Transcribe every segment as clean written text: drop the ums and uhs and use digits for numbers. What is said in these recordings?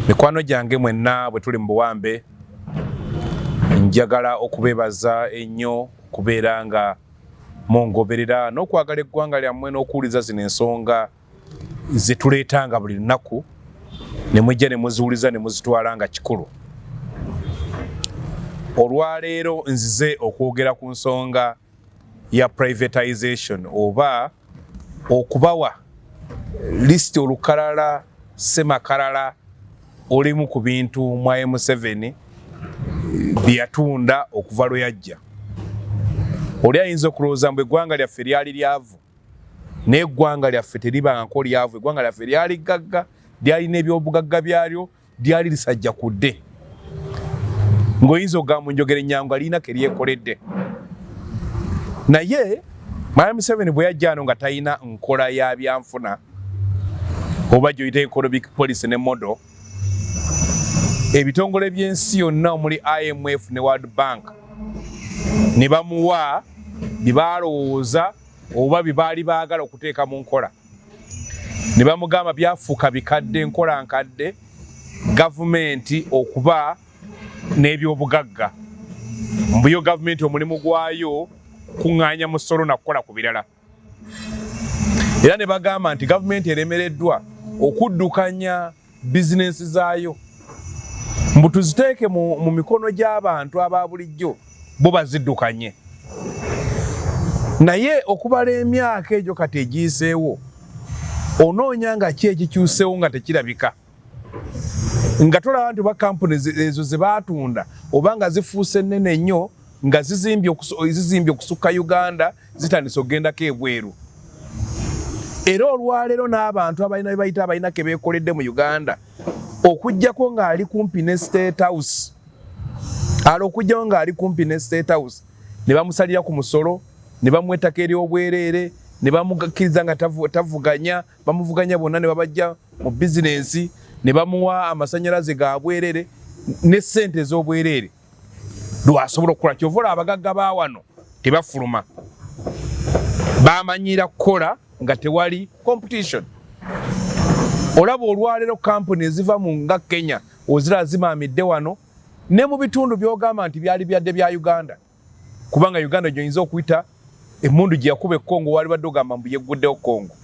Mikwano gyange mwenna bwe tuli mu buwambe njagala okubeebaza ennyo kubeera nga mongoberera n'okwagala eggwanga lyammwe n'okuwuliza zino ensonga ze tuleetanga buli lunaku ne mujja ne muziwuliza ne muzitwala nga kikulu. Olwaleero nzize okwogera ku nsonga ya privatization oba okubawa lisiti olukalala semakalala olimu ku bintu mwaye Museveni byatunda okuva lwe yajja. Oli ayinza okulowooza mbu eggwanga lyaffe lyali lyavu n'eggwanga lyaffe teriba nko lyavu, eggwanga lyaffe lyali gagga, lyalina ebyobugagga byalyo, lyali lisajja kudde. Ng'oyinza okugamba njogera ennyango alina ke lyekoledde. Naye mwaye Museveni bwe yajja ano nga talina nkola ya byanfuna oba gyoyita economic policy ne model, ebitongole by'ensi yonna omuli IMF ne World Bank ne bamuwa bye baalowooza oba bye baali baagala okuteeka mu nkola. Ne bamugamba byafuuka bikadde, nkola nkadde, gavumenti okuba n'ebyobugagga. Mbuyo gavumenti omulimu gwayo kuŋŋaanya musolo na kukola ku birala. Era ne bagamba nti gavumenti eremereddwa okuddukanya bizinensi zaayo, mbu tuziteeke mu mikono gy'abantu aba bulijjo bo baziddukanye. Naye okubala emyaka egyo kati egiyiseewo onoonya nga ki ekikyuseewo nga tekirabika, nga tolaba nti oba kampuni ezo ze baatunda oba nga zifuuse nnene nnyo nga zizimbye okusukka Uganda zitandise okugendako ebweru. Era olwaleero n'abantu abalina bye bayita abalina ke beekoledde mu Uganda okujjako ng'ali kumpi ne State House, okujjako ng'ali kumpi ne State House ne bamusalira ku musolo, ne bamuwa ettaka ery'obwereere, ne bamukkiriza nga tavuganya, bamuvuganya bonna ne babajja mu bizinensi, ne bamuwa amasannyalaze ga bwereere ne ssente ez'obwereere lwasobola okukola. Kyova olaba abagagga ba wano tebafuluma, bamanyira kukola nga tewali competition. Olaba olwaleero kampuni eziva mu nga Kenya ozira zimaamidde wano ne mu bitundu by'ogamba nti byali byadde bya Uganda, kubanga Uganda gyoyinza okuyita emmundu gye yakuba Congo wali badde ogamba mbu yegguddewo Congo,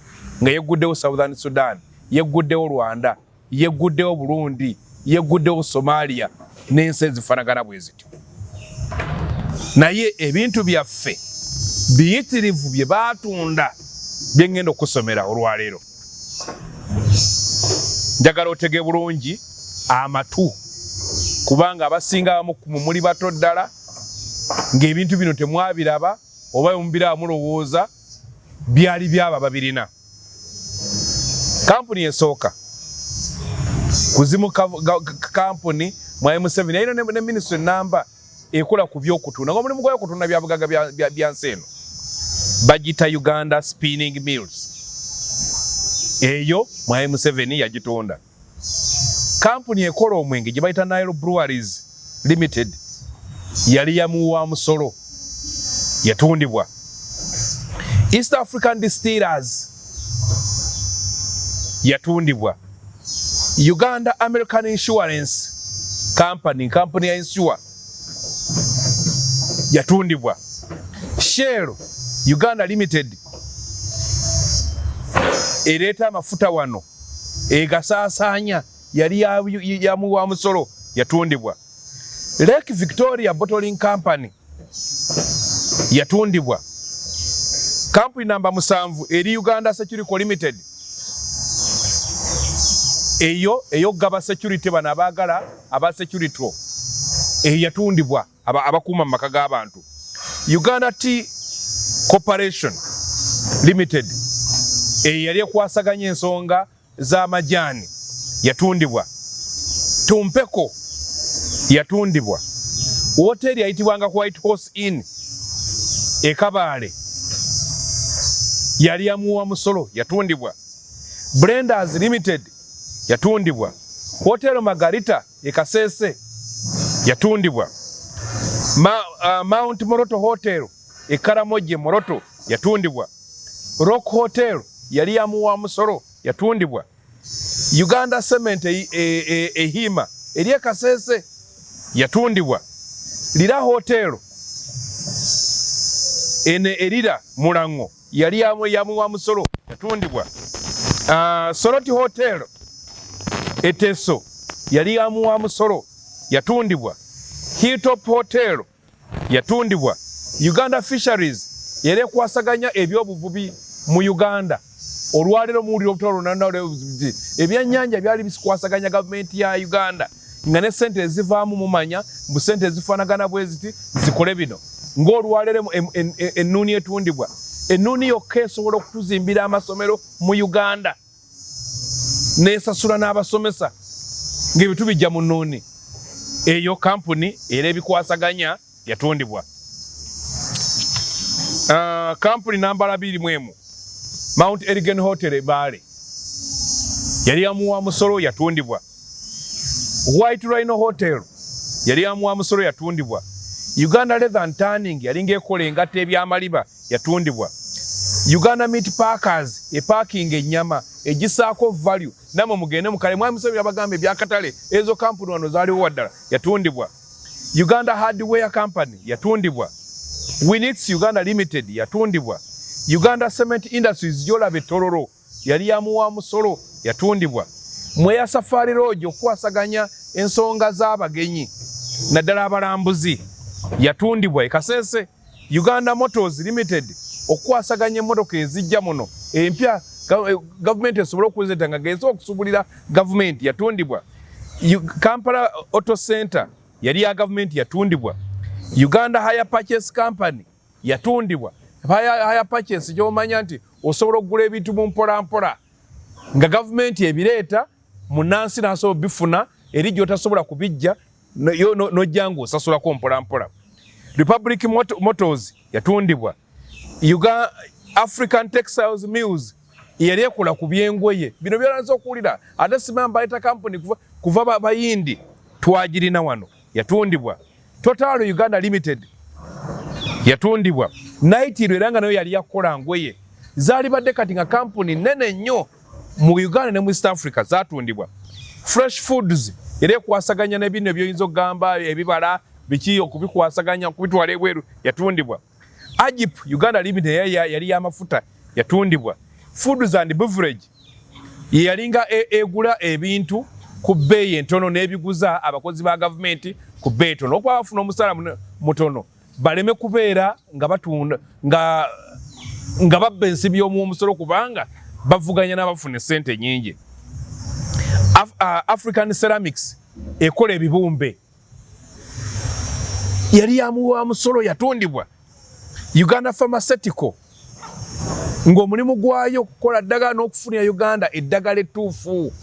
nga yegguddewo Southern Sudan, yegguddewo Rwanda, yegguddewo Burundi, yegguddewo Somalia n'ensi ezifaanagana bwe zityo. Naye ebintu byaffe biyitirivu bye baatunda bye ngenda okusomera olwaleero. Njagala otege bulungi amatu, kubanga abasinga abamu muli bato ddala ng'ebintu bino temwabiraba oba mubiraba mulowooza byali byaba babirina. Kampuni esooka kuzimu kampuni mwaye Museveni yalina ne ministry namba ekola ku by'okutunda, nga mulimu gwayo okutunda byabugagga bya nsi eno bagita Uganda Spinning Mills. Eyo mwaye Museveni yagitunda. Kampuni ekola omwenge gye bayita Nile Breweries Limited yali yamuwa musolo, yatundibwa. East African Distillers yatundibwa. Uganda American Insurance Company ya insure yatundibwa. Shell Uganda Limited ereeta amafuta wano egasaasaanya yali yamuwa musolo, yatundibwa. Lake Victoria Bottling Company yatundibwa. Kampuni namba 7 eri Uganda Security Limited, eyo gaba security bana abaagala aba security yatundibwa, abakuuma mu maka g'abantu. Uganda Tea Corporation Limited yali ekwasaganya ensonga z'amajaani yatundibwa. Tumpeko yatundibwa. Woteeri yayitibwanga White Horse Inn e Kabale yali yamuwa musolo, yatundibwa. Blenders Limited yatundibwa. Hotel Margarita e Kasese yatundibwa. Mount Moroto Hotel e Karamoje Moroto yatundibwa. Rock Hotel yali yamuwa musolo, yatundibwa. Uganda Cement ehima eriye Kasese yatundibwa. Lira Hotel ene erira Mulango yali yamu wa Musoro yatundibwa. Soroti Hotel Eteso yali yamu wa Musoro yatundibwa. Hilltop Hotel yatundibwa. Uganda Fisheries yere kwasaganya ebyobuvubi mu Uganda. Olwalero muri obutolo ebyannyanja byali bisikwasaganya government ya Uganda nga ne sente ezivaamu mumanya mu sente ezifanagana bweziti zikole bino ng'olwalero ennuuni etundibwa. Ennuuni yokka esobola okutuzimbira amasomero mu Uganda n'esasula n'abasomesa ng'ebitu bijja mu nnuuni. Eyo kampuni era ebikwasaganya yatundibwa. Kampuni nambala 21 Mount Elgin Hotel Bale yali yamuwa Musoro yatundibwa. White Rhino Hotel yali yamuwa Musoro yatundibwa. Uganda Leather and Tanning yali ng'ekola engatta eby'amaliba yatundibwa. Uganda Meat Packers parking ennyama egisaako value namwe mugende mukale mwamusabira abagambe byakatale ezo kampuni wano zaaliwo waddala yatundibwa. Uganda Hardware Company yatundibwa. Winix Uganda Limited yatundibwa. Uganda Cement Industries Jolabe Tororo yali yamuwa Musoro yatundibwa. Mweya Safari Road okwasaganya ensonga z'abagenyi naddala abalambuzi yatundibwa. Kasese Uganda Motors Limited okwasaganya emmotoka ezijja muno empya government esobola okuzeta nga genza okusubulira government yatundibwa. Kampala Auto Center yali ya government yatundibwa. Uganda Hire Purchase Company yatundibwa. Hire Purchase gy'omanya nti osobola okugula ebintu mu mpolampola nga government ebireeta munansi n'asobola bifuna eri gy'otasobola kubijja n'ojja ng'osasulako mpolampola. Republic Motors yatundibwa. African Textiles Mills yali ekola ku by'engoye bino byalaza okuwulira ate simamba bayita kampuni kuva bayindi twagirina wano yatundibwa. Total Uganda Limited yatundibwa. Naitiro era nga nayo yali yakola ngoye zaali badde kati nga kampuni nene nnyo mu Uganda ne mu East Africa zatundibwa. Fresh Foods era ekwasaganya ne bino ebyoyinza okugamba ebibala biki okubikwasaganya okubitwala ebweru yatundibwa. Ajip Uganda Limited yali y'amafuta yatundibwa. Foods and Beverage yalinga egula ebintu ku bbeeyi entono n'ebiguza abakozi ba gavumenti ku bbeeyi tono okuba bafuna omusala mutono baleme kubeera nga batunda nga babba ensibi y'omusolo kubanga bavuganya n'abafuna sente nyingi. African Ceramics ekola ebibumbe yali yamuwa musolo yatundibwa. Uganda Pharmaceutical ng'omulimu gwayo okukola ddagala n'okufunira Uganda eddagala ettuufu.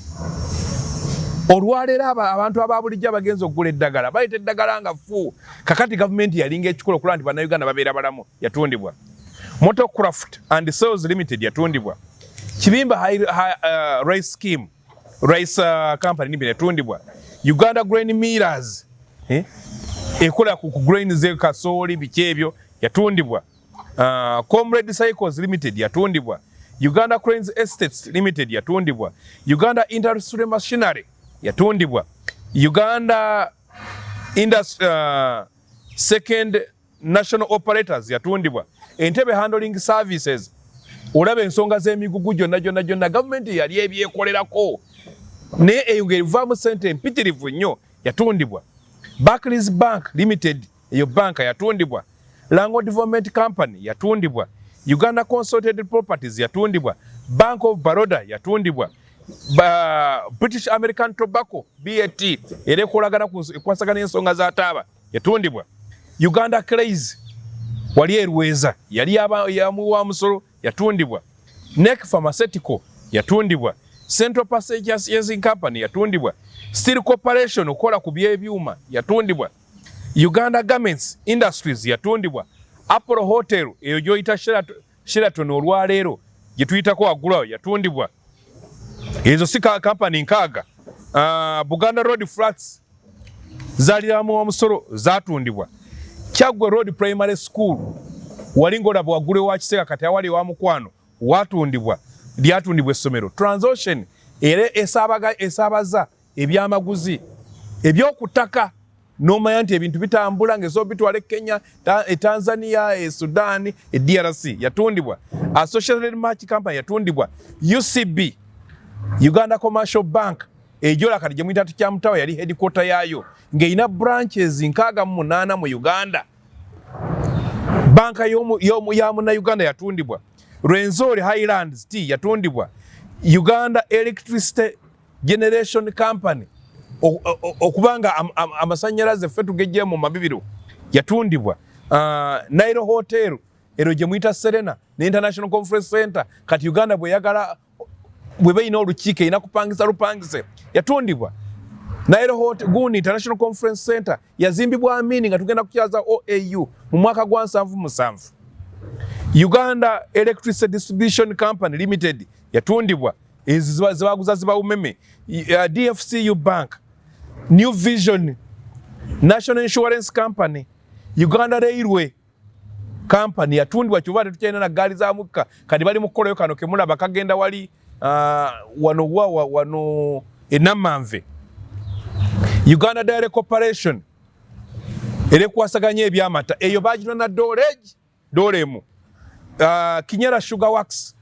Olwaleero abantu ababulijjo abagenza okugula eddagala bayita eddagala nga ffu kakati gavumenti yalinga ekikola okulaba nti bannayuganda babeera balamu yatundibwa. Motorcraft and Sales Limited yatundibwa. Kibimba Rice Scheme Rice Company Limited yatundibwa. Uganda Grain Millers ekola ku grain ze kasooli biki ebyo yatundibwa. Comrade Cycles Limited yatundibwa. Uganda Cranes Estates Limited yatundibwa. Uganda Industrial Machinery yatundibwa. Uganda Second National Operators yatundibwa. Entebbe Handling Services olaba ensonga z'emigugu gyonna gavumenti yali ebyekolerako naye eyongerivamu sente empitirivu nnyo yatundibwa. Barclays Bank Limited eyo banka yatundibwa. Lango Development Company yatundibwa. Uganda Consolidated Properties yatundibwa. Bank of Baroda yatundibwa. British American Tobacco BAT era ekolagana kwasagana ensonga za taaba yatundibwa. Uganda Clays wali erweza yali yamuwa musolo yatundibwa. Neck Pharmaceutical yatundibwa. Central Passengers Company yatundibwa. Steel Corporation okola ku by'ebyuma yatundibwa. Uganda Garments Industries yatundibwa. Apollo Hotel eyo gyoyita Sheraton olwaleero gye tuyitako waggulawo yatundibwa. Ezo si kampani nkaaga. Buganda Road Flats zaaliramu omusolo zatundibwa. Kyagwe Road Primary School walinga olaba waggule wa Kiseka kati awali wa Mukwano watundibwa lyatundibwa essomero. Transocean era esabaza ebyamaguzi ebyokutaka nomanya nti ebintu bitambula ng'ezo bitwale Kenya, Tanzania, Sudan, DRC yatundibwa. Associated Match Company yatundibwa. UCB, Uganda Commercial Bank, ejola kati gye muyita tukyamutawa yali headquarter yayo ng'erina branches 68 mu Uganda. Banka ya Uganda yatundibwa. Rwenzori Highlands Tea yatundibwa. Uganda Electricity Generation Company okubanga amasanyalaze ffe tugejje mu mabibiro yatundibwa. Nairo Hotel ero gye muyita Serena ne International Conference Center kati Uganda bwe bayina olukiiko erina kupangisa lupangise yatundibwa. Nairo Hotel Gundi International Conference Center yazimbibwa amini nga tugenda kukyaza OAU mu mwaka gwa 77. Uganda Electricity Distribution Company Limited yatundibwa. Ezi zibaguza ziba umeme. DFCU Bank, New Vision, National Insurance Company, Uganda Railway Company yatundibwa kyova tetukyalina na gaali za mukka kati bali mukolayo kano kemula bakagenda wali wano enamanve. Uganda Dairy Corporation erekwasaganya ebyamata eyo bagirona dolemu. Kinyera Sugar Works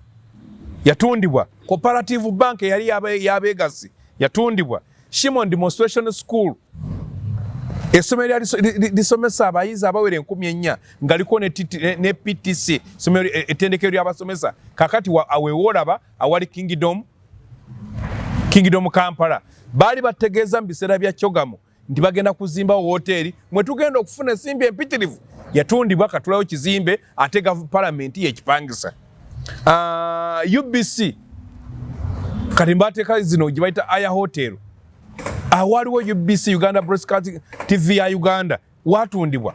yatundibwa. Cooperative Bank yali yabegasi yatundibwa. Shimon Demonstration School essomero lisomesa abayizi abawere 14 ngaliko ne PTC essomero etendekero ly'abasomesa kakati aweworaba awali Kingdom Kampala bali bategeeza mu biseera bya Kyogamo nti bagenda kuzimba hoteli mwe tugenda okufuna ensimbi empitirivu yatundibwa katulayo kizimbe ate parliament yekipangisa. UBC kati mbateeka zino gye bayita Aya Hotel awaliwo UBC Uganda Broadcasting TV ya Uganda watundibwa.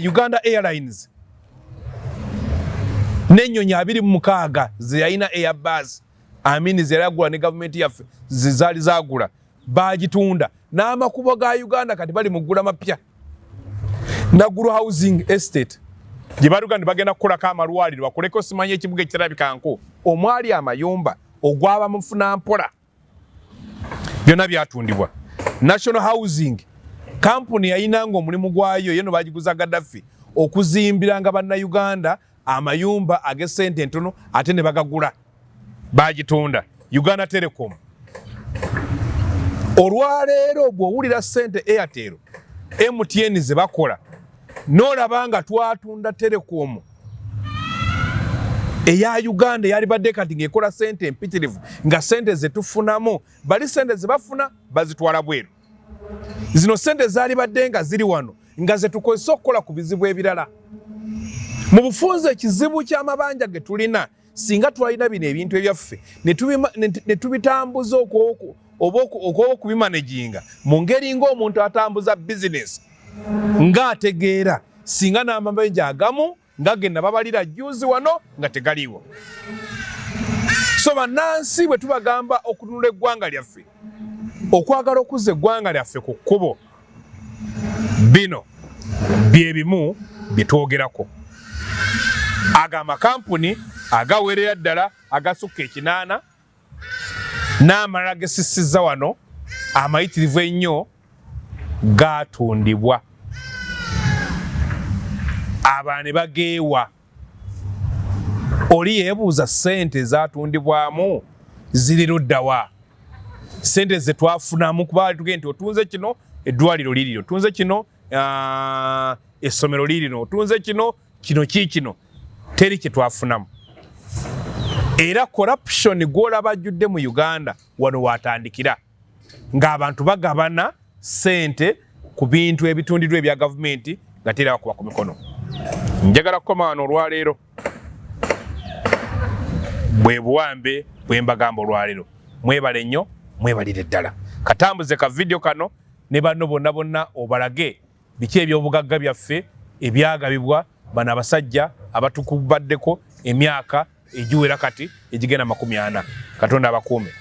Uganda Airlines n'ennyonyi 26 zeyalina Airbus amini zeragula ne government yaffe zizali zagula bagitunda n'amakubo ga Uganda kati bali mugula mapya. Naguru Housing Estate gye baluganda bagenda kukolako amalwaliro bakoleko simanye ekibuga ekirabikanko omwali amayumba ogwaba mufuna mpola byonna byatundibwa. National Housing Company yayinanga omulimu gwayo yeno bagiguza Gaddafi okuzimbiranga bannayuganda amayumba ag'essente entono ate ne bagagula bagitunda. Uganda Telecom olwaleero bw'owulira ssente Airtel MTN ze bakola n'olabanga twatunda Telecom eya Uganda yali badde kati ng'ekola ssente empitirivu nga ssente ze tufunamu bali ssente ze bafuna bazitwala bweru. Zino ssente zaali badde nga ziri wano nga ze tukozesa okukola ku bizibu ebirala. Mu bufunze ekizibu ky'amabanja ge tulina singa twalina bino ebintu ebyaffe ne tubitambuza okubimanaginga mu ngeri ng'omuntu atambuza bizinesi ng'ategeera singa n'amabanja agamu ngagenda babalira juzi wano nga tegaliiwo. So bannansi bwe tubagamba okununula eggwanga lyaffe okwagala okuzza eggwanga lyaffe ku kkubo bino bye bimu bitwogerako. Aga amakampuni agawerera ddala agasukka 8 n'amalala gesisizza wano amayitirivu ennyo gaatundibwa. Abaana bageewa oli yeebuuza ssente zaatundibwamu ziri luddawa. Ssente ze twafunamu kuba tugende nti otunze kino eddwaliro lirino otunze kino essomero lirino otunze kino kino teri kye twafunamu. Era corruption gw'olaba ajjudde mu Uganda wano watandikira ng'abantu bagabana ssente ku bintu ebitundiddwa ebya gavumenti nga teri abakuba ku mikono. Njagala kukoma wano olwaleero bwe buwambe bwe mbagamba olwaleero. Mwebale nnyo, mwebalire ddala. Katambuze ka video kano ne banno bonna obalage biki eby'obugagga byaffe ebyagabibwa bano abasajja abatukubaddeko emyaka egiwera kati egigenda 40. Katonda abakuume.